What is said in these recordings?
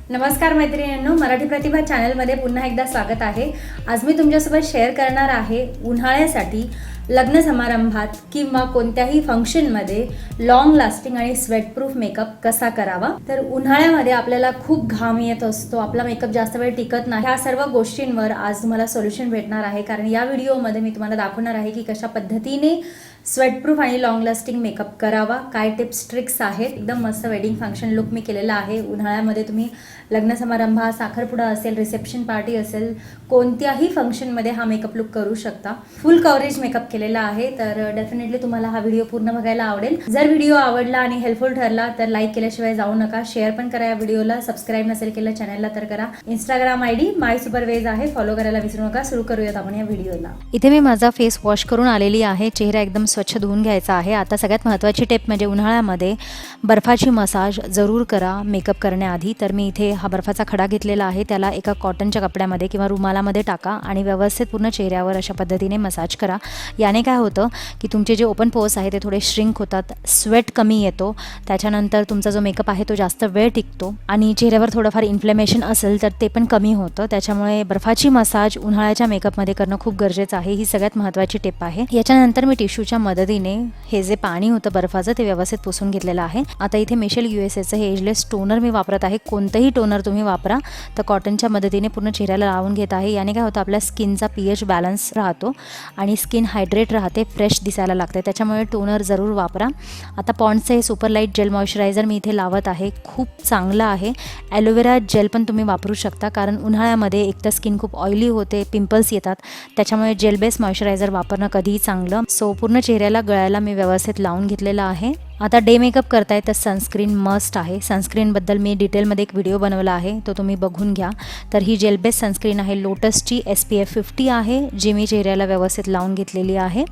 नमस्कार मैत्रिणींनो, मराठी प्रतिभा चॅनलमध्ये पुन्हा एकदा स्वागत आहे। आज मी तुमच्यासोबत शेअर करणार आहे उन्हाळ्यासाठी लग्न समारंभात किंवा कोणत्याही फंक्शनमध्ये लॉंग लास्टिंग आणि स्वेटप्रूफ मेकअप कसा करावा। तर उन्हाळ्यामध्ये आपल्याला खूप घाम येत असतो, आपला मेकअप जास्त वेळ टिकत नाही। ह्या सर्व गोष्टींवर आज तुम्हाला सोल्युशन भेटणार आहे, कारण या व्हिडिओमध्ये मी तुम्हाला दाखवणार आहे की कशा पद्धतीने स्वेटप्रूफ आणि लॉंग लास्टिंग मेकअप करावा, काय टिप्स ट्रिक्स आहेत। एकदम मस्त वेडिंग फंक्शन लुक मी केलेला आहे। उन्हाळ्यामध्ये तुम्ही लग्न समारंभ, साखरपुडा असेल, रिसेप्शन पार्टी असेल, कोणत्याही फंक्शनमध्ये हा मेकअप लुक करू शकता। फुल कव्हरेज मेकअप केलेला आहे, तर डेफिनेटली तुम्हाला हा व्हिडिओ पूर्ण बघायला आवडेल। जर व्हिडिओ आवडला आणि हेल्पफुल ठरला तर लाईक केल्याशिवाय जाऊ नका, शेअर पण करा या व्हिडिओला। सबस्क्राइब नसेल केलं चॅनलला तर करा। इंस्टाग्राम आयडी mysuperways आहे, फॉलो करायला विसरू नका। सुरू करूयात आपण या व्हिडिओला। इथे मी माझा फेस वॉश करून आलेली आहे, चेहरा एकदम स्वच्छ धुवून घ्यायचा आहे। आता सगळ्यात महत्त्वाची टिप म्हणजे उन्हाळ्यामध्ये बर्फाची मसाज जरूर करा मेकअप करण्याआधी। तर मी इथे हा बर्फाचा खडा घेतलेला आहे, त्याला एका कॉटनच्या कपड्यामध्ये किंवा रुमालामध्ये टाका आणि व्यवस्थित पूर्ण चेहऱ्यावर अशा पद्धतीने मसाज करा। याने काय होतं की तुमचे जे ओपन पोर्स आहे ते थोडे श्रिंक होतात, स्वेट कमी येतो, त्याच्यानंतर तुमचा जो मेकअप आहे तो जास्त वेळ टिकतो आणि चेहऱ्यावर थोडंफार इन्फ्लेमेशन असेल तर ते पण कमी होतं। त्याच्यामुळे बर्फाची मसाज उन्हाळ्याच्या मेकअपमध्ये करणं खूप गरजेचं आहे, ही सगळ्यात महत्त्वाची टिप आहे। याच्यानंतर मी टिश्यूच्या मदतीने हे जे पाणी होतं बर्फाचं ते व्यवस्थित पुसून घेतलेलं आहे। आता इथे मिशेल USAचं हे एजलेस टोनर मी वापरत आहे। कोणतंही टोनर तुम्ही वापरा, तर कॉटनच्या मदतीने पूर्ण चेहऱ्याला लावून घेत आहे। याने काय होतं, आपल्या स्किनचा pH बॅलन्स राहतो आणि स्किन हायड्रेट राहते, फ्रेश दिसायला लागते, त्याच्यामुळे टोनर जरूर वापरा। आता पॉन्ड्सचं हे सुपर लाईट जेल मॉइश्चरायझर मी इथे लावत आहे, खूप चांगलं आहे। ॲलोवेरा जेल पण तुम्ही वापरू शकता, कारण उन्हाळ्यामध्ये एकतर स्किन खूप ऑइली होते, पिंपल्स येतात, त्याच्यामुळे जेल बेस मॉइश्चरायझर वापरणं कधीही चांगलं। सो पूर्ण चेहऱ्याला गळ्याला मी व्यवस्थित लावून घेतलेलं आहे। आता डे मेकअप करताय तर सनस्क्रीन मस्ट आहे। सनस्क्रीनबद्दल मी डिटेलमध्ये एक व्हिडिओ बनवला आहे, तो तुम्ही बघून घ्या। तर ही जेल बेस सनस्क्रीन आहे, लोटसची SPF 50 आहे, जी मी चेहऱ्याला व्यवस्थित लावून घेतलेली आहे।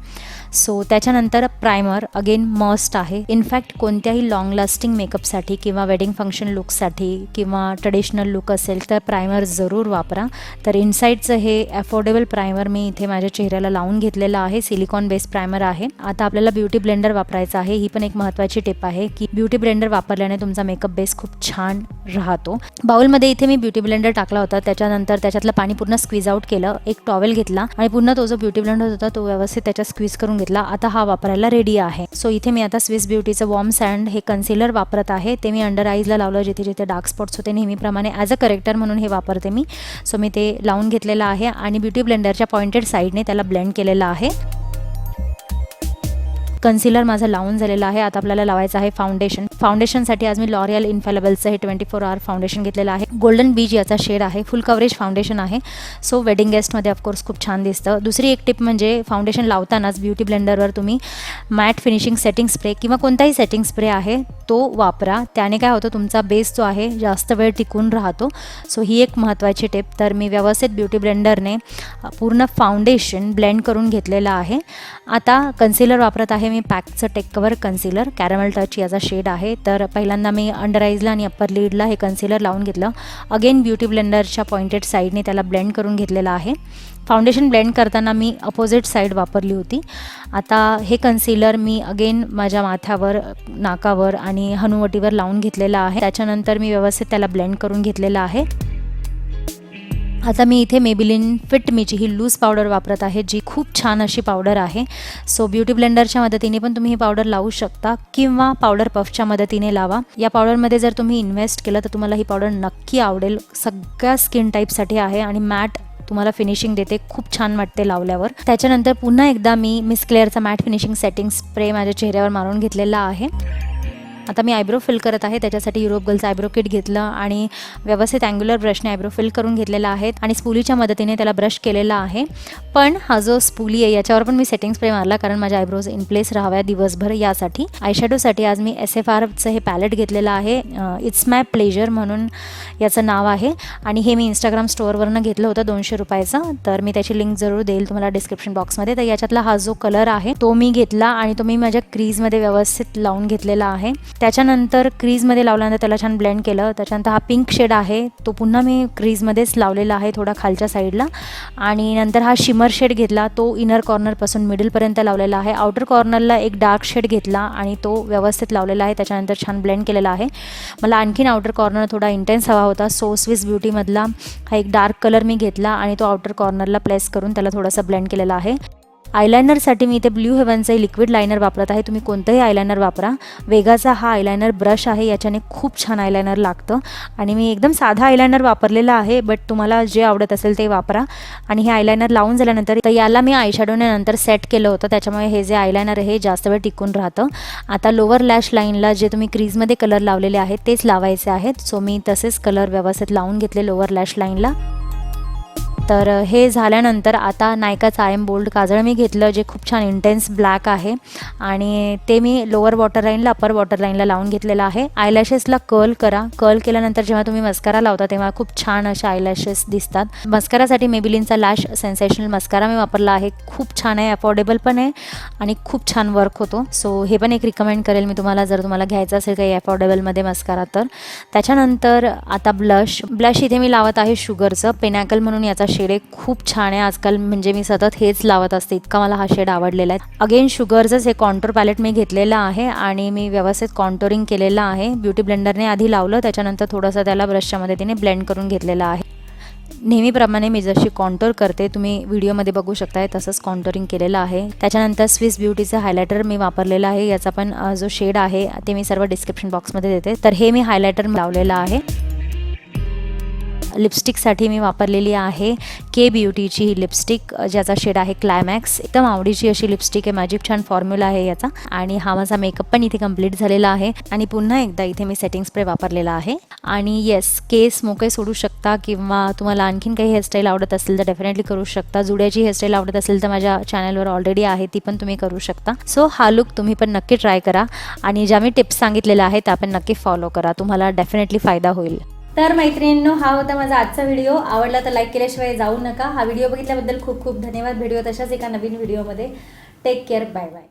सो त्याच्यानंतर प्रायमर अगेन मस्ट आहे। इनफॅक्ट कोणत्याही लॉंग लास्टिंग मेकअपसाठी किंवा वेडिंग फंक्शन लुकसाठी किंवा ट्रेडिशनल लुक असेल तर प्रायमर जरूर वापरा। तर इनसाईडचं हे अफोर्डेबल प्रायमर मी इथे माझ्या चेहऱ्याला लावून घेतलेलं आहे, सिलिकॉन बेस प्रायमर आहे। आता आपल्याला ब्युटी ब्लेंडर वापरायचा आहे, ही पण एक महत्त्वाची टिप आहे की ब्युटी ब्लेंडर वापरल्याने तुमचा मेकअप बेस खूप छान राहतो। बाउलमध्ये इथे मी ब्युटी ब्लेंडर टाकला होता, त्याच्यानंतर त्याच्यातलं पाणी पूर्ण स्क्वीज आउट केलं, एक टॉवेल घेतला आणि पूर्ण तो जो ब्युटी ब्लेंडर होता तो व्यवस्थित त्याच्यात स्क्वीज करून घेतला। आता हा वापरायला रेडी आहे। सो इथे मी आता स्विस ब्युटीचं वॉर्म सँड हे कन्सिलर वापरत आहे, ते मी अंडर आईजला लावलं, जिथे जिथे डार्क स्पॉट्स होते नेहमीप्रमाणे ॲज अ करेक्टर म्हणून हे वापरते मी। सो मी ते लावून घेतलेलं आहे आणि ब्युटी ब्लेंडरच्या पॉइंटेड साईडने त्याला ब्लेंड केलेलं आहे। कन्सिलर माझं लावून झालेलं आहे। आता आपल्याला लावायचं आहे फाउंडेशन। फाउंडेशनसाठी आज मी लॉरियल इन्फॅलेबलचं हे 24 आवर फाउंडेशन घेतलेलं आहे, गोल्डन बीज याचा शेड आहे, फुल कव्हरेज फाउंडेशन आहे। सो वेडिंग गेस्टमध्ये ऑफकोर्स खूप छान दिसतं। दुसरी एक टिप म्हणजे फाउंडेशन लावतानाच ब्युटी ब्लेंडरवर तुम्ही मॅट फिनिशिंग सेटिंग स्प्रे किंवा कोणताही सेटिंग स्प्रे आहे तो वापरा, त्याने काय होतं तुमचा बेस जो आहे जास्त वेळ टिकून राहतो। सो ही एक महत्त्वाची टिप। तर मी व्यवस्थित ब्युटी ब्लेंडरने पूर्ण फाउंडेशन ब्लेंड करून घेतलेलं आहे। आता कन्सिलर वापरत आहे मी पॅकचं take cover concealer, caramel touch याचा शेड आहे। तर पहिल्यांदा मी अंडर आईजला आणि अप्पर लिडला हे कन्सिलर लावून घेतलं, अगेन ब्युटी ब्लेंडरच्या पॉइंटेड साईडने त्याला ब्लेंड करून घेतलेलं आहे। फाउंडेशन ब्लेंड करताना मी अपोजिट साईड वापरली होती। आता हे कन्सिलर मी अगेन माझ्या माथ्यावर, नाकावर आणि हनुवटीवर लावून घेतलेलं आहे, त्याच्यानंतर मी व्यवस्थित त्याला ब्लेंड करून घेतलेलं आहे। आता मी इथे मेबिलिन फिट मीची ही लूज पावडर वापरत आहे, जी खूप छान अशी पावडर आहे। सो ब्युटी ब्लेंडरच्या मदतीने पण तुम्ही ही पावडर लावू शकता किंवा पावडर पफच्या मदतीने लावा। या पावडरमध्ये जर तुम्ही इन्व्हेस्ट केलं तर तुम्हाला ही पावडर नक्की आवडेल, सगळ्या स्किन टाईपसाठी आहे आणि मॅट तुम्हाला फिनिशिंग देते, खूप छान वाटते लावल्यावर। त्याच्यानंतर पुन्हा एकदा मी मिस क्लेअरचा मॅट फिनिशिंग सेटिंग स्प्रे माझ्या चेहऱ्यावर मारून घेतलेला आहे। आता मी आयब्रो फिल करत आहे, त्याच्यासाठी युरोप गर्लचं आयब्रो किट घेतलं आणि व्यवस्थित अँग्युलर ब्रशने आयब्रो फिल करून घेतलेला आहे आणि स्पूलीच्या मदतीने त्याला ब्रश केलेला आहे। पण हा जो स्पूली आहे याच्यावर पण मी सेटिंग स्प्रे मारला, कारण माझ्या आयब्रोज इन प्लेस राहाव्या दिवसभर यासाठी। आयशॅडोसाठी आज मी SFRचं हे पॅलेट घेतलेलं आहे, इट्स माय प्लेजर म्हणून याचं नाव आहे आणि हे मी इंस्टाग्राम स्टोअरवरनं घेतलं होतं 200 रुपयाचं। तर मी त्याची लिंक जरूर देईल तुम्हाला डिस्क्रिप्शन बॉक्समध्ये। तर याच्यातला हा जो कलर आहे तो मी घेतला आणि तो मी माझ्या क्रीजमध्ये व्यवस्थित लावून घेतलेला आहे। त्याच्यानंतर क्रीजमध्ये लावल्यानंतर त्याला छान ब्लेंड केलं. त्याच्यानंतर हा पिंक शेड आहे तो पुन्हा मी क्रीजमध्येच लावलेला आहे थोडा खालच्या साईडला. आणि नंतर हा शिमर शेड घेतला, तो इनर कॉर्नरपासून मिडलपर्यंत लावलेला आहे. आउटर कॉर्नरला एक डार्क शेड घेतला आणि तो व्यवस्थित लावलेला आहे. त्याच्यानंतर छान ब्लेंड केलेला आहे. मला आणखीन आउटर कॉर्नर थोडा इंटेन्स हवा होता, सो स्विस ब्युटीमधला हा एक डार्क कलर मी घेतला आणि तो आउटर कॉर्नरला प्लेस करून त्याला थोडासा ब्लेंड केलेला आहे. आयलायनरसाठी मी इथे ब्ल्यू हेवनचं लिक्विड लायनर वापरत आहे. तुम्ही कोणतंही आयलायनर वापरा. वेगाचा हा आयलायनर ब्रश आहे, याच्याने खूप छान आयलायनर लागतं. आणि मी एकदम साधा आयलायनर वापरलेला आहे, बट तुम्हाला जे आवडत असेल ते वापरा. आणि हे आयलायनर लावून झाल्यानंतर तर याला मी आयशॅडोने नंतर सेट केलं होतं, त्याच्यामुळे हे जे आयलायनर आहे हे जास्त वेळ टिकून राहतं. आता लोअर लॅश लाईनला जे तुम्ही क्रीजमध्ये कलर लावलेले आहेत तेच लावायचे आहेत. सो मी तसेच कलर व्यवस्थित लावून घेतले लोअर लॅश लाईनला. तर हे झाल्यानंतर आता नायकाचं आयम बोल्ड काजळ मी घेतलं, जे खूप छान इंटेन्स ब्लॅक आहे आणि ते मी लोअर वॉटर लाईनला अपर वॉटर लाईनला लावून घेतलेलं आहे. आयलॅशेसला कर्ल करा. कर्ल केल्यानंतर जेव्हा तुम्ही मस्कारा लावता तेव्हा खूप छान असे आयलॅशेस दिसतात. मस्कारासाठी मेबिलिनचा लॅश सेन्सेशनल मस्कारा मी वापरला आहे. खूप छान आहे, अफोर्डेबल पण आहे आणि खूप छान वर्क होतो. सो हे पण एक रिकमेंड करेल मी तुम्हाला, जर तुम्हाला घ्यायचं असेल काही अफोर्डेबलमध्ये मस्कारा तर. त्याच्यानंतर आता ब्लश इथे मी लावत आहे शुगरचं पेनॅकल म्हणून याचा शेड आहे. खूप छान आहे, आजकाल म्हणजे मी सतत हेच लावत असते, इतका मला हा शेड आवडलेला आहे. अगेन शुगरचंच हे कॉन्टोर पॅलेट मी घेतलेलं आहे आणि मी व्यवस्थित कॉन्टोरिंग केलेलं आहे. ब्युटी ब्लेंडरने आधी लावलं, त्याच्यानंतर थोडंसं त्याला ब्रशच्या मदतीने ब्लेंड करून घेतलेलं आहे. नेहमीप्रमाणे मी जशी कॉन्टोर करते तुम्ही व्हिडिओमध्ये बघू शकताय तसंच कॉन्टोरिंग केलेलं आहे. त्याच्यानंतर स्विस ब्युटीचं हायलायटर मी वापरलेलं आहे. याचा पण जो शेड आहे ते मी सर्व डिस्क्रिप्शन बॉक्समध्ये देते. तर हे मी हायलायटर लावलेलं आहे. लिपस्टिकसाठी मी वापरलेली आहे के ब्युटीची ही लिपस्टिक, ज्याचा शेड आहे क्लायमॅक्स. एकदम आवडीची अशी लिपस्टिक आहे माझी, छान फॉर्म्युला आहे याचा. आणि हा माझा मेकअप पण इथे कंप्लीट झालेला आहे. आणि पुन्हा एकदा इथे मी सेटिंग स्प्रे वापरलेला आहे. आणि येस, केस मोकळे सोडू शकता किंवा तुम्हाला आणखीन काही हेअरस्टाईल आवडत असेल तर डेफिनेटली करू शकता. जुड्याची हेअरस्टाईल आवडत असेल तर माझ्या चॅनलवर ऑलरेडी आहे, ती पण तुम्ही करू शकता. सो हा लुक तुम्ही पण नक्की ट्राय करा आणि ज्या मी टिप्स सांगितलेल्या आहेत त्या पण नक्की फॉलो करा, तुम्हाला डेफिनेटली फायदा होईल. तर मैत्रिणींनो, हा होता माझा आजचा व्हिडिओ. आवडला तर लाईक केल्याशिवाय जाऊ नका. हा व्हिडिओ बघितल्याबद्दल खूप खूप धन्यवाद. भेटूया तशाच एका नवीन व्हिडिओमध्ये. Take care, bye bye.